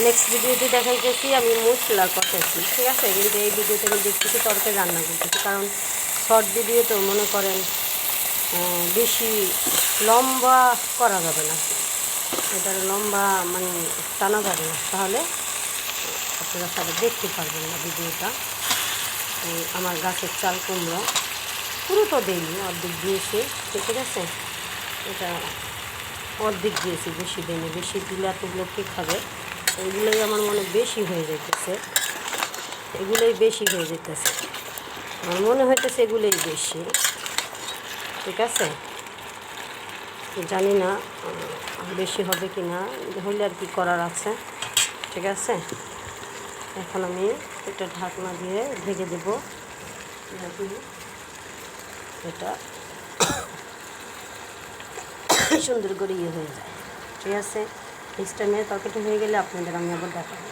Next ভিডিওতে দেখাইতেছি আমি মশলা কষাচ্ছি, ঠিক আছে। কিন্তু এই ভিডিওতে আমি দেখতেছি তরকারি রান্না করতেছি, কারণ শর্ট ভিডিও তো মনে করেন বেশি লম্বা করা যাবে না, এটার লম্বা মানে টানা যাবে না, তাহলে আপনারা সবাই দেখতে পারবেন না ভিডিওটা। আমার গাছের চাল কুমড়া পুরো তো দেয়নি, অর্ধেক দিয়েছি, ঠিক আছে। এটা অর্ধেক দিয়েছি, বেশি দেয়নি, বেশি দিলে এতগুলো কে খাবে। এগুলোই আমার মনে বেশি হয়ে যাইতেছে, এগুলোই বেশি হয়ে যেতেছে, আমার মনে হইতেছে এগুলোই বেশি, ঠিক আছে। জানি না বেশি হবে কি না, হইলে আর কি করার আছে, ঠিক আছে। এখন আমি এটা ঢাকনা দিয়ে ঢেকে দেব, এটা সুন্দর করে হয়ে যায়, ঠিক আছে। নেক্সট টাইমে তরকারিটা হয়ে গেলে আপনাদের আমি আবার দেখাবো।